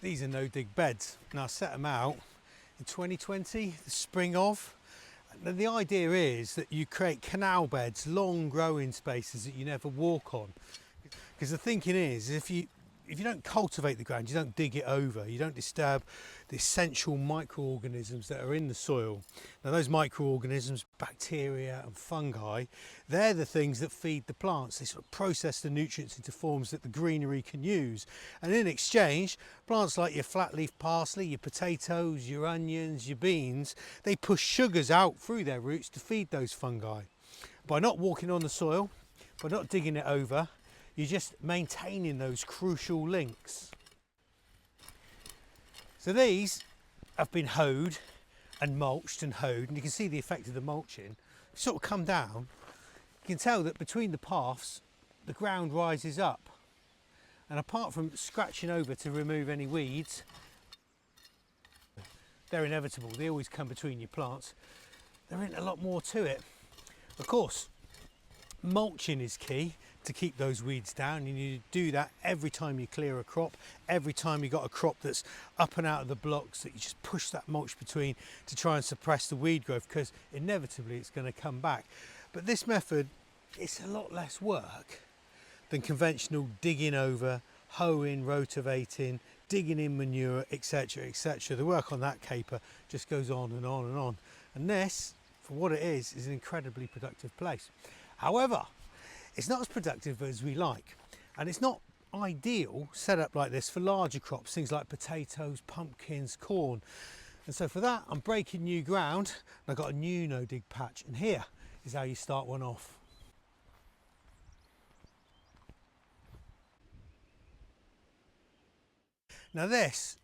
These are no dig beds. Now I set them out in 2020, the spring of. Now the idea is that you create canal beds, long growing spaces that you never walk on. Because the thinking is, if you don't cultivate the ground, you don't dig it over, you don't disturb the essential microorganisms that are in the soil. Now those microorganisms, bacteria and fungi, they're the things that feed the plants. They sort of process the nutrients into forms that the greenery can use. And in exchange, plants like your flatleaf parsley, your potatoes, your onions, your beans, they push sugars out through their roots to feed those fungi. By not walking on the soil, by not digging it over, you're just maintaining those crucial links. So these have been hoed and mulched and hoed, and you can see the effect of the mulching. Sort of come down, you can tell that between the paths, the ground rises up. And apart from scratching over to remove any weeds, they're inevitable, they always come between your plants. There isn't a lot more to it. Of course, mulching is key to keep those weeds down. You need to do that every time you clear a crop, every time you got a crop that's up and out of the blocks, that you just push that mulch between to try and suppress the weed growth, because inevitably it's going to come back. But this method, it's a lot less work than conventional digging over, hoeing, rotavating, digging in manure, etc, etc. The work on that caper just goes on and on and on. And this, for what it is an incredibly productive place. However, it's not as productive as we like, and it's not ideal set up like this for larger crops, things like potatoes, pumpkins, corn. And so for that, I'm breaking new ground, and I've got a new no dig patch, and here is how you start one off. Now this,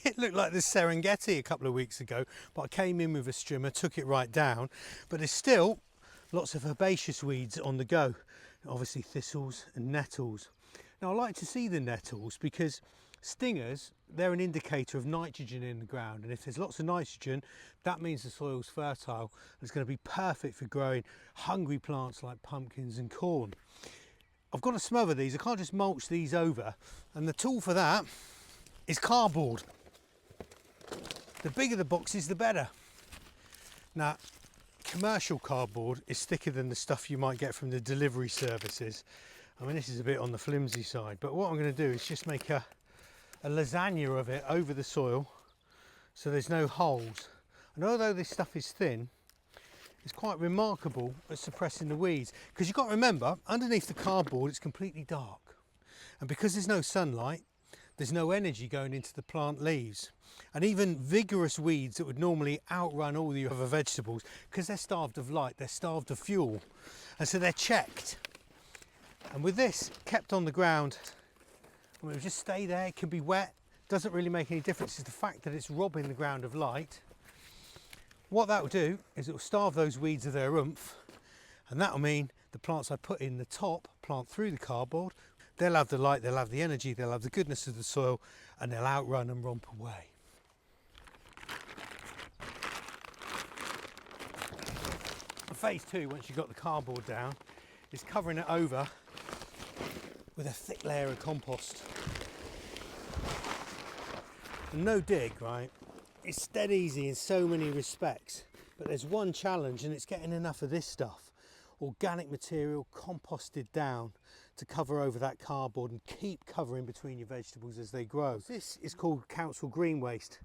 it looked like the Serengeti a couple of weeks ago, but I came in with a strimmer, took it right down, but there's still lots of herbaceous weeds on the go, obviously thistles and nettles. Now I like to see the nettles because stingers, they're an indicator of nitrogen in the ground, and if there's lots of nitrogen, that means the soil's fertile and it's going to be perfect for growing hungry plants like pumpkins and corn. I've got to smother these, I can't just mulch these over, and the tool for that is cardboard. The bigger the boxes, the better. Now, commercial cardboard is thicker than the stuff you might get from the delivery services. I mean, this is a bit on the flimsy side, but what I'm going to do is just make a lasagna of it over the soil so there's no holes. And although this stuff is thin, it's quite remarkable at suppressing the weeds, because you've got to remember, underneath the cardboard it's completely dark, and because there's no sunlight, there's no energy going into the plant leaves. And even vigorous weeds that would normally outrun all the other vegetables, because they're starved of light, they're starved of fuel, and so they're checked. And with this kept on the ground, I mean, it'll just stay there, it can be wet, doesn't really make any difference. It's the fact that it's robbing the ground of light. What that will do is it will starve those weeds of their oomph, and that will mean the plants I put in the top plant through the cardboard. They'll have the light, they'll have the energy, they'll have the goodness of the soil, and they'll outrun and romp away. Phase two, once you've got the cardboard down, is covering it over with a thick layer of compost. And no dig, right? It's dead easy in so many respects, but there's one challenge, and it's getting enough of this stuff, organic material composted down, to cover over that cardboard and keep covering between your vegetables as they grow. This is called council green waste.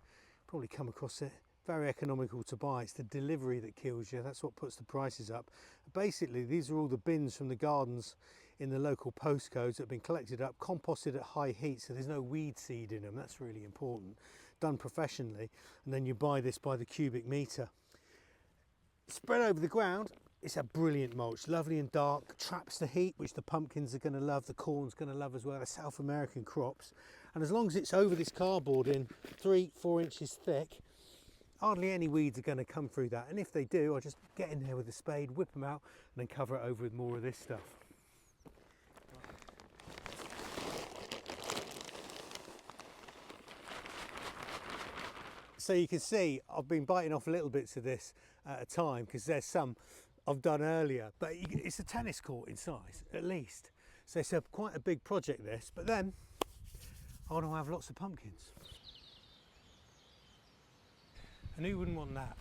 Probably come across it. Very economical to buy. It's the delivery that kills you. That's what puts the prices up. Basically, these are all the bins from the gardens in the local postcodes that have been collected up, composted at high heat, so there's no weed seed in them. That's really important. Done professionally, and then you buy this by the cubic metre. Spread over the ground. It's a brilliant mulch, lovely and dark, traps the heat, which the pumpkins are going to love, the corn's going to love as well, the South American crops. And as long as it's over this cardboard in 3-4 inches thick, hardly any weeds are going to come through that. And if they do, I'll just get in there with a spade, whip them out, and then cover it over with more of this stuff. So you can see I've been biting off little bits of this at a time, because there's some I've done earlier, but it's a tennis court in size at least, so it's quite a big project this. But then I want to have lots of pumpkins. And who wouldn't want that?